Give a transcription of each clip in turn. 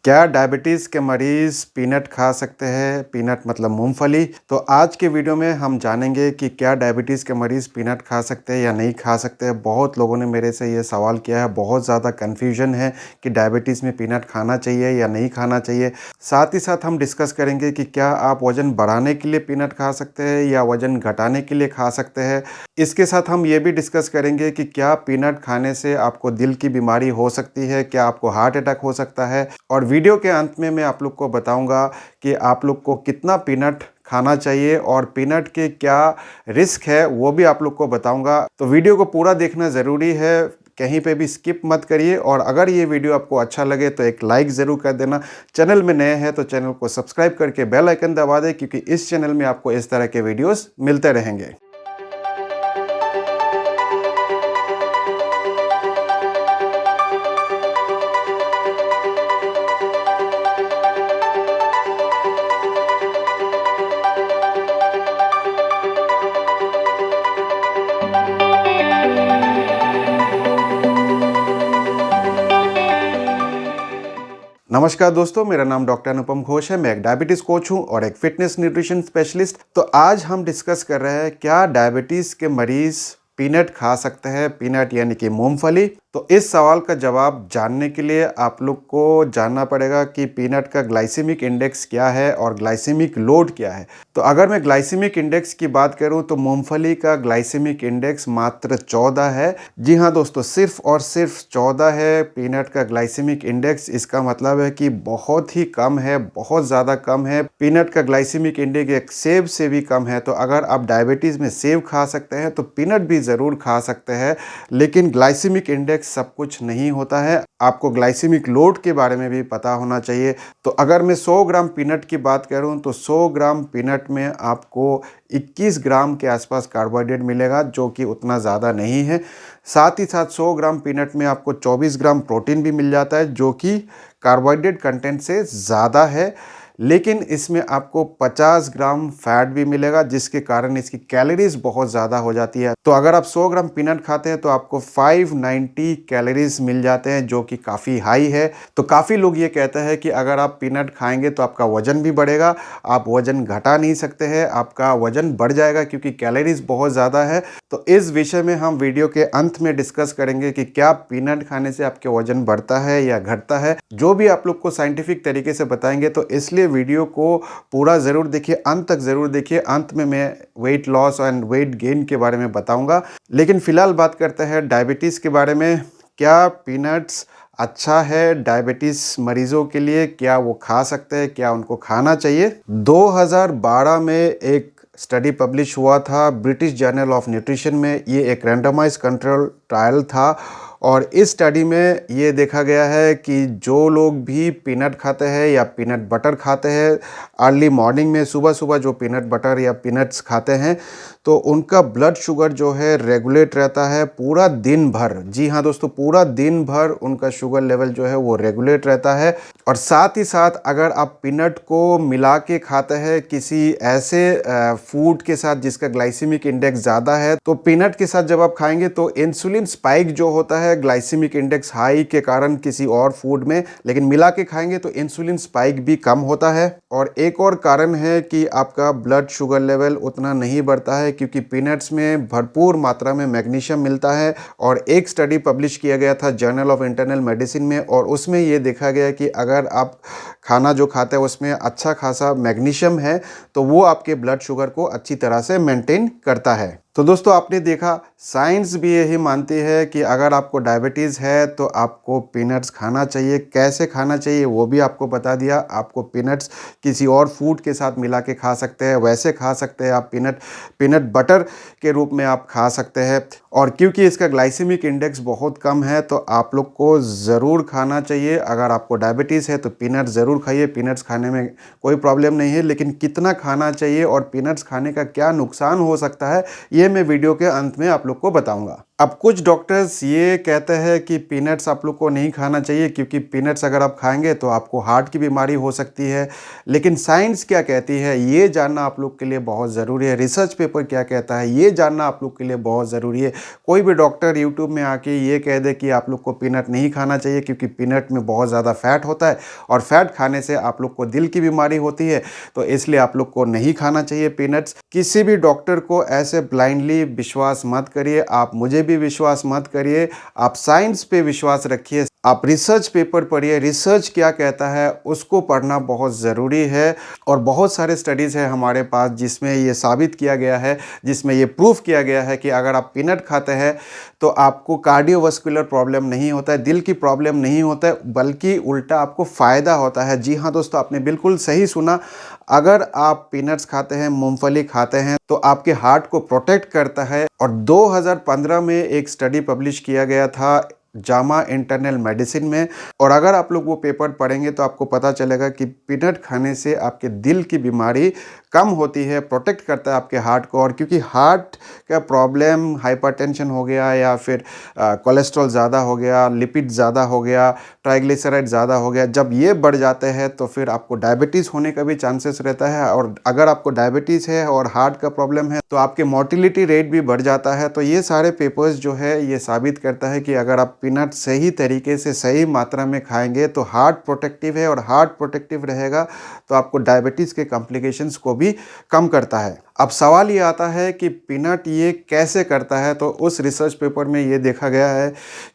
क्या डायबिटीज़ के मरीज़ पीनट खा सकते हैं? पीनट मतलब मूँगफली। तो आज के वीडियो में हम जानेंगे कि क्या डायबिटीज़ के मरीज़ पीनट खा सकते हैं या नहीं खा सकते हैं। बहुत लोगों ने मेरे से ये सवाल किया है, बहुत ज़्यादा कन्फ्यूजन है कि डायबिटीज़ में पीनट खाना चाहिए या नहीं खाना चाहिए। साथ ही साथ हम डिस्कस करेंगे कि क्या आप वज़न बढ़ाने के लिए पीनट खा सकते हैं या वज़न घटाने के लिए खा सकते हैं। इसके साथ हम ये भी डिस्कस करेंगे कि क्या पीनट खाने से आपको दिल की बीमारी हो सकती है, क्या आपको हार्ट अटैक हो सकता है। और वीडियो के अंत में मैं आप लोग को बताऊंगा कि आप लोग को कितना पीनट खाना चाहिए और पीनट के क्या रिस्क है वो भी आप लोग को बताऊंगा। तो वीडियो को पूरा देखना ज़रूरी है, कहीं पे भी स्किप मत करिए। और अगर ये वीडियो आपको अच्छा लगे तो एक लाइक ज़रूर कर देना। चैनल में नए हैं तो चैनल को सब्सक्राइब करके बेल आइकन दबा दें, क्योंकि इस चैनल में आपको इस तरह के वीडियोस मिलते रहेंगे। नमस्कार दोस्तों, मेरा नाम डॉक्टर अनुपम घोष है। मैं एक डायबिटीज़ कोच हूं और एक फिटनेस न्यूट्रिशन स्पेशलिस्ट। तो आज हम डिस्कस कर रहे हैं क्या डायबिटीज़ के मरीज़ पीनट खा सकते हैं, पीनट यानी कि मूंगफली। तो इस सवाल का जवाब जानने के लिए आप लोग को जानना पड़ेगा कि पीनट का ग्लाइसेमिक इंडेक्स क्या है और ग्लाइसेमिक लोड क्या है। तो अगर मैं ग्लाइसेमिक इंडेक्स की बात करूं तो मूंगफली का ग्लाइसेमिक इंडेक्स मात्र 14 है। जी हाँ दोस्तों, सिर्फ और सिर्फ 14 है पीनट का ग्लाइसेमिक इंडेक्स। इसका मतलब है कि बहुत ही कम है, बहुत ज़्यादा कम है। पीनट का ग्लाइसेमिक इंडेक्स एक सेब से भी कम है। तो अगर आप डायबिटीज़ में सेब खा सकते हैं तो पीनट भी ज़रूर खा सकते हैं। लेकिन ग्लाइसेमिक इंडेक्स सब कुछ नहीं होता है, आपको ग्लाइसेमिक लोड के बारे में भी पता होना चाहिए। तो अगर मैं 100 ग्राम पीनट की बात करूं तो 100 ग्राम पीनट में आपको 21 ग्राम के आसपास कार्बोहाइड्रेट मिलेगा, जो कि उतना ज़्यादा नहीं है। साथ ही साथ 100 ग्राम पीनट में आपको 24 ग्राम प्रोटीन भी मिल जाता है, जो कि कार्बोहाइड्रेट कंटेंट से ज़्यादा है। लेकिन इसमें आपको 50 ग्राम फैट भी मिलेगा, जिसके कारण इसकी कैलोरीज बहुत ज़्यादा हो जाती है। तो अगर आप 100 ग्राम पीनट खाते हैं तो आपको 590 कैलोरीज मिल जाते हैं, जो कि काफ़ी हाई है। तो काफ़ी लोग ये कहते हैं कि अगर आप पीनट खाएंगे तो आपका वज़न भी बढ़ेगा। आप वज़न घटा नहीं सकते हैं, आपका वज़न बढ़ जाएगा क्योंकि कैलोरीज बहुत ज़्यादा है। तो इस विषय में हम वीडियो के अंत में डिस्कस करेंगे कि क्या पीनट खाने से आपके वज़न बढ़ता है या घटता है, जो भी आप लोग को साइंटिफिक तरीके से बताएंगे। तो इसलिए वीडियो को पूरा ज़रूर देखिए, अंत तक ज़रूर देखिए। अंत में मैं weight loss and weight gain के बारे में बताऊंगा। लेकिन फ़िलहाल बात करते हैं डायबिटीज़ के बारे में। क्या पीनट्स अच्छा है डायबिटीज़ मरीज़ों के लिए? क्या वो खा सकते हैं, क्या उनको खाना चाहिए? 2012 में एक स्टडी पब्लिश हुआ था ब्रिटिश जर्नल ऑफ न्यूट्रिशन में। ये एक रैंडमाइज कंट्रोल ट्रायल था और इस स्टडी में ये देखा गया है कि जो लोग भी पीनट खाते हैं या पीनट बटर खाते हैं अर्ली मॉर्निंग में, सुबह सुबह जो पीनट बटर या पीनट्स खाते हैं, तो उनका ब्लड शुगर जो है रेगुलेट रहता है पूरा दिन भर। जी हाँ दोस्तों, पूरा दिन भर उनका शुगर लेवल जो है वो रेगुलेट रहता है। और साथ ही साथ अगर आप पीनट को मिला के खाते हैं किसी ऐसे फूड के साथ जिसका ग्लाइसेमिक इंडेक्स ज़्यादा है, तो पीनट के साथ जब आप खाएंगे तो इंसुलिन स्पाइक जो होता है ग्लाइसेमिक इंडेक्स हाई के कारण किसी और फूड में, लेकिन मिला के खाएंगे तो इंसुलिन स्पाइक भी कम होता है। और एक और कारण है कि आपका ब्लड शुगर लेवल उतना नहीं बढ़ता है, क्योंकि पीनट्स में भरपूर मात्रा में मैग्नीशियम मिलता है। और एक स्टडी पब्लिश किया गया था जर्नल ऑफ इंटरनल मेडिसिन में, और उसमें ये देखा गया कि अगर आप खाना जो खाते हैं उसमें अच्छा खासा मैग्नीशियम है तो वो आपके ब्लड शुगर को अच्छी तरह से मेंटेन करता है। तो दोस्तों, आपने देखा साइंस भी यही मानती है कि अगर आपको डायबिटीज़ है तो आपको पीनट्स खाना चाहिए। कैसे खाना चाहिए वो भी आपको बता दिया। आपको पीनट्स किसी और फूड के साथ मिला के खा सकते हैं, वैसे खा सकते हैं। आप पीनट बटर के रूप में आप खा सकते हैं। और क्योंकि इसका ग्लाइसेमिक इंडेक्स बहुत कम है तो आप लोग को ज़रूर खाना चाहिए। अगर आपको डायबिटीज़ है तो पीनट्स ज़रूर खाइए, पीनट्स खाने में कोई प्रॉब्लम नहीं है। लेकिन कितना खाना चाहिए और पीनट्स खाने का क्या नुकसान हो सकता है ये ये मैं वीडियो के अंत में आप लोग को बताऊंगा। अब कुछ डॉक्टर्स ये कहते हैं कि पीनट्स आप लोग को नहीं खाना चाहिए क्योंकि पीनट्स अगर आप खाएंगे तो आपको हार्ट की बीमारी हो सकती है। लेकिन साइंस क्या कहती है ये जानना आप लोग के लिए बहुत ज़रूरी है। रिसर्च पेपर क्या कहता है ये जानना आप लोग के लिए बहुत ज़रूरी है। कोई भी डॉक्टर यूट्यूब में आके ये कह दे कि आप लोग को पीनट नहीं खाना चाहिए क्योंकि पीनट में बहुत ज़्यादा फैट होता है और फैट खाने से आप लोग को दिल की बीमारी होती है, तो इसलिए आप लोग को नहीं खाना चाहिए पीनट्स। किसी भी डॉक्टर को ऐसे ब्लाइंडली विश्वास मत करिए, आप मुझे भी विश्वास मत करिए, आप साइंस पे विश्वास रखिए। आप रिसर्च पेपर पढ़िए, रिसर्च क्या कहता है उसको पढ़ना बहुत ज़रूरी है। और बहुत सारे स्टडीज़ है हमारे पास जिसमें ये साबित किया गया है, जिसमें ये प्रूफ किया गया है कि अगर आप पीनट खाते हैं तो आपको कार्डियोवास्कुलर प्रॉब्लम नहीं होता है, दिल की प्रॉब्लम नहीं होता है, बल्कि उल्टा आपको फ़ायदा होता है। जी हाँ दोस्तों, आपने बिल्कुल सही सुना। अगर आप पीनट्स खाते हैं, मूंगफली खाते हैं, तो आपके हार्ट को प्रोटेक्ट करता है। और 2015 में एक स्टडी पब्लिश किया गया था जामा इंटरनल मेडिसिन में, और अगर आप लोग वो पेपर पढ़ेंगे तो आपको पता चलेगा कि पीनट खाने से आपके दिल की बीमारी कम होती है, प्रोटेक्ट करता है आपके हार्ट को। और क्योंकि हार्ट का प्रॉब्लम हाइपरटेंशन हो गया या फिर कोलेस्ट्रॉल ज़्यादा हो गया, लिपिड ज़्यादा हो गया, ट्राइग्लिसराइड ज़्यादा हो गया, जब ये बढ़ जाते हैं तो फिर आपको डायबिटीज़ होने का भी चांसेस रहता है। और अगर आपको डायबिटीज़ है और हार्ट का प्रॉब्लम है तो आपके मोर्टिलिटी रेट भी बढ़ जाता है। तो ये सारे पेपर्स जो है ये साबित करता है कि अगर आप पीनट सही तरीके से सही मात्रा में खाएंगे तो हार्ट प्रोटेक्टिव है, और हार्ट प्रोटेक्टिव रहेगा तो आपको डायबिटीज़ के कॉम्प्लिकेशंस को भी कम करता है। अब सवाल ये आता है कि पीनट ये कैसे करता है, तो उस रिसर्च पेपर में ये देखा गया है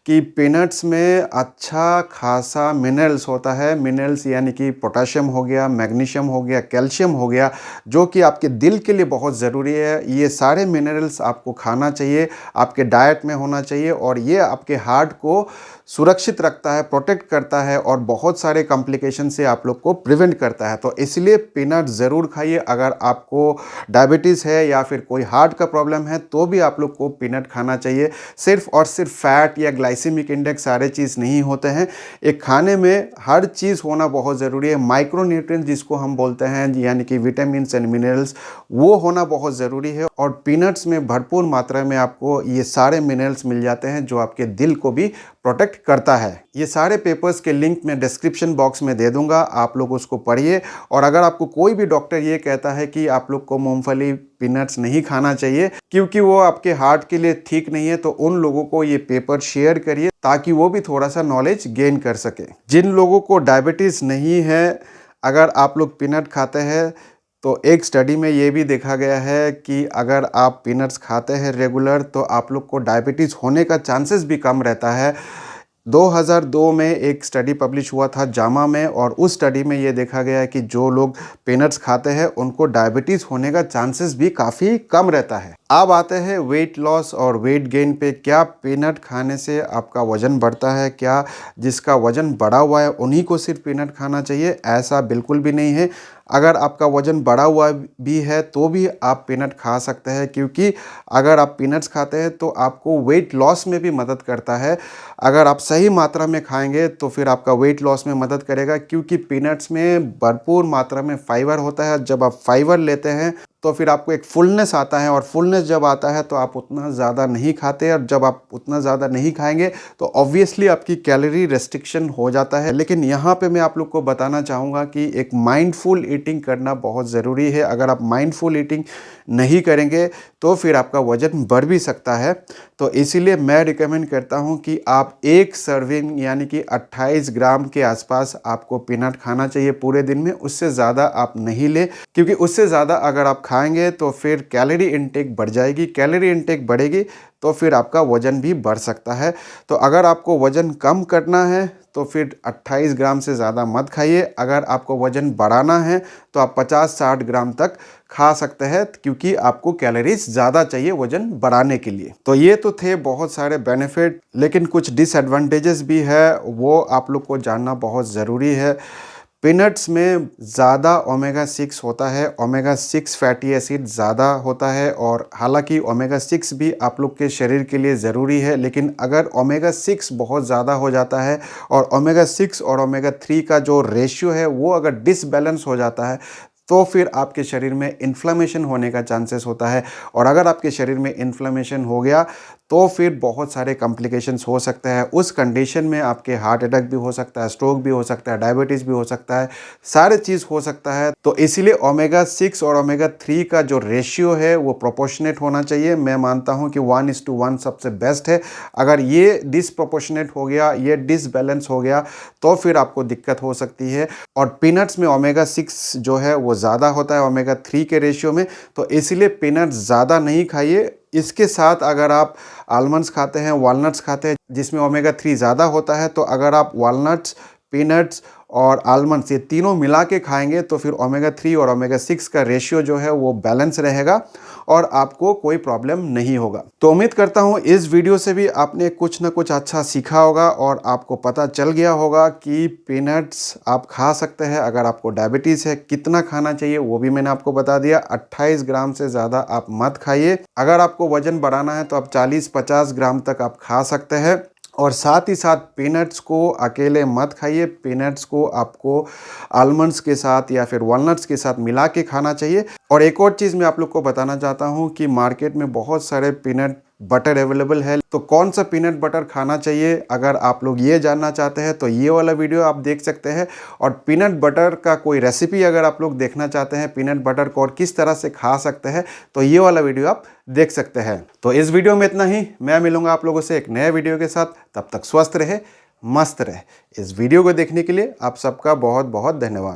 कि पीनट्स में अच्छा खासा मिनरल्स होता है। मिनरल्स यानी कि पोटाशियम हो गया, मैग्नीशियम हो गया, कैल्शियम हो गया, जो कि आपके दिल के लिए बहुत ज़रूरी है। ये सारे मिनरल्स आपको खाना चाहिए, आपके डाइट में होना चाहिए, और ये आपके हार्ट को सुरक्षित रखता है, प्रोटेक्ट करता है, और बहुत सारे कॉम्प्लिकेशन से आप लोग को प्रिवेंट करता है। तो इसलिए पीनट ज़रूर खाइए। अगर आपको डायबिटीज़ है या फिर कोई हार्ट का प्रॉब्लम है तो भी आप लोग को पीनट खाना चाहिए। सिर्फ और सिर्फ फैट या ग्लाइसेमिक इंडेक्स सारे चीज़ नहीं होते हैं। एक खाने में हर चीज़ होना बहुत ज़रूरी है। माइक्रो न्यूट्रिएंट्स जिसको हम बोलते हैं, यानी कि विटामिन एंड मिनरल्स, वो होना बहुत ज़रूरी है। और पीनट्स में भरपूर मात्रा में आपको ये सारे मिनरल्स मिल जाते हैं जो आपके दिल को भी प्रोटेक्ट करता है। ये सारे पेपर्स के लिंक मैं डिस्क्रिप्शन बॉक्स में दे दूंगा, आप लोग उसको पढ़िए। और अगर आपको कोई भी डॉक्टर ये कहता है कि आप लोग को मूंगफली पीनट्स नहीं खाना चाहिए क्योंकि वो आपके हार्ट के लिए ठीक नहीं है, तो उन लोगों को ये पेपर शेयर करिए ताकि वो भी थोड़ा सा नॉलेज गेन कर सके। जिन लोगों को डायबिटीज़ नहीं है, अगर आप लोग पीनट खाते हैं तो एक स्टडी में ये भी देखा गया है कि अगर आप पीनट्स खाते हैं रेगुलर तो आप लोग को डायबिटीज़ होने का चांसेस भी कम रहता है। 2002 में एक स्टडी पब्लिश हुआ था जामा में, और उस स्टडी में ये देखा गया है कि जो लोग पीनट्स खाते हैं उनको डायबिटीज़ होने का चांसेस भी काफ़ी कम रहता है। अब आते हैं वेट लॉस और वेट गेन पे। क्या पीनट खाने से आपका वज़न बढ़ता है? क्या जिसका वज़न बढ़ा हुआ है उन्हीं को सिर्फ पीनट खाना चाहिए? ऐसा बिल्कुल भी नहीं है। अगर आपका वज़न बढ़ा हुआ भी है तो भी आप पीनट खा सकते हैं, क्योंकि अगर आप पीनट्स खाते हैं तो आपको वेट लॉस में भी मदद करता है। अगर आप सही मात्रा में खाएंगे तो फिर आपका वेट लॉस में मदद करेगा, क्योंकि पीनट्स में भरपूर मात्रा में फाइबर होता है। जब आप फाइबर लेते हैं तो फिर आपको एक फुलनेस आता है, और फुलनेस जब आता है तो आप उतना ज़्यादा नहीं खाते, और जब आप उतना ज़्यादा नहीं खाएंगे तो ऑब्वियसली आपकी कैलोरी रेस्ट्रिक्शन हो जाता है। लेकिन यहाँ पे मैं आप लोग को बताना चाहूँगा कि एक माइंडफुल ईटिंग करना बहुत ज़रूरी है। अगर आप माइंडफुल ईटिंग नहीं करेंगे तो फिर आपका वज़न बढ़ भी सकता है। तो इसीलिए मैं रिकमेंड करता हूँ कि आप एक सर्विंग यानी कि 28 ग्राम के आसपास आपको पीनट खाना चाहिए पूरे दिन में। उससे ज़्यादा आप नहीं ले, क्योंकि उससे ज़्यादा अगर आप खाएंगे तो फिर कैलोरी इनटेक बढ़ जाएगी। कैलोरी इनटेक बढ़ेगी तो फिर आपका वज़न भी बढ़ सकता है। तो अगर आपको वज़न कम करना है तो फिर 28 ग्राम से ज़्यादा मत खाइए। अगर आपको वज़न बढ़ाना है तो आप 50-60 ग्राम तक खा सकते हैं, क्योंकि आपको कैलोरीज ज़्यादा चाहिए वज़न बढ़ाने के लिए। तो ये तो थे बहुत सारे बेनिफिट, लेकिन कुछ डिसएडवांटेजेस भी है, वो आप लोग को जानना बहुत ज़रूरी है। पीनट्स में ज़्यादा ओमेगा 6 होता है, ओमेगा 6 फैटी एसिड ज़्यादा होता है, और हालांकि ओमेगा 6 भी आप लोग के शरीर के लिए ज़रूरी है, लेकिन अगर ओमेगा 6 बहुत ज़्यादा हो जाता है और ओमेगा 6 और ओमेगा 3 का जो रेशियो है वो अगर डिसबैलेंस हो जाता है तो फिर आपके शरीर में इन्फ्लेमेशन होने का चांसेस होता है। और अगर आपके शरीर में इन्फ्लेमेशन हो गया तो फिर बहुत सारे कॉम्प्लिकेशंस हो सकते हैं। उस कंडीशन में आपके हार्ट अटैक भी हो सकता है, स्ट्रोक भी हो सकता है, डायबिटीज़ भी हो सकता है, सारे चीज़ हो सकता है। तो इसीलिए ओमेगा 6 और ओमेगा 3 का जो रेशियो है वो प्रोपोर्शनेट होना चाहिए। मैं मानता हूँ कि 1:1 सबसे बेस्ट है। अगर ये डिसप्रोपोर्शनेट हो गया, ये डिसबैलेंस हो गया तो फिर आपको दिक्कत हो सकती है। और पीनट्स में ओमेगा 6 जो है वो ज़्यादा होता है ओमेगा 3 के रेशियो में, तो इसलिए पीनट्स ज़्यादा नहीं खाइए। इसके साथ अगर आप आलमंड्स खाते हैं, वॉलनट्स खाते हैं जिसमें ओमेगा 3 ज़्यादा होता है, तो अगर आप वॉलनट्स, पीनट्स और आलमंड्स ये तीनों मिला के खाएंगे तो फिर ओमेगा 3 और ओमेगा 6 का रेशियो जो है वो बैलेंस रहेगा और आपको कोई प्रॉब्लम नहीं होगा। तो उम्मीद करता हूँ इस वीडियो से भी आपने कुछ ना कुछ अच्छा सीखा होगा और आपको पता चल गया होगा कि पीनट्स आप खा सकते हैं। अगर आपको डायबिटीज़ है, कितना खाना चाहिए वो भी मैंने आपको बता दिया। 28 ग्राम से ज़्यादा आप मत खाइए। अगर आपको वजन बढ़ाना है तो आप 40-50 ग्राम तक आप खा सकते हैं। और साथ ही साथ पीनट्स को अकेले मत खाइए, पीनट्स को आपको आलमंड्स के साथ या फिर वॉलनट्स के साथ मिला के खाना चाहिए। और एक और चीज़ मैं आप लोग को बताना चाहता हूँ कि मार्केट में बहुत सारे पीनट बटर अवेलेबल है, तो कौन सा पीनट बटर खाना चाहिए अगर आप लोग ये जानना चाहते हैं तो ये वाला वीडियो आप देख सकते हैं। और पीनट बटर का कोई रेसिपी अगर आप लोग देखना चाहते हैं, पीनट बटर को और किस तरह से खा सकते हैं, तो ये वाला वीडियो आप देख सकते हैं। तो इस वीडियो में इतना ही। मैं मिलूंगा आप लोगों से एक नए वीडियो के साथ। तब तक स्वस्थ रहे, मस्त रहे। इस वीडियो को देखने के लिए आप सबका बहुत बहुत धन्यवाद।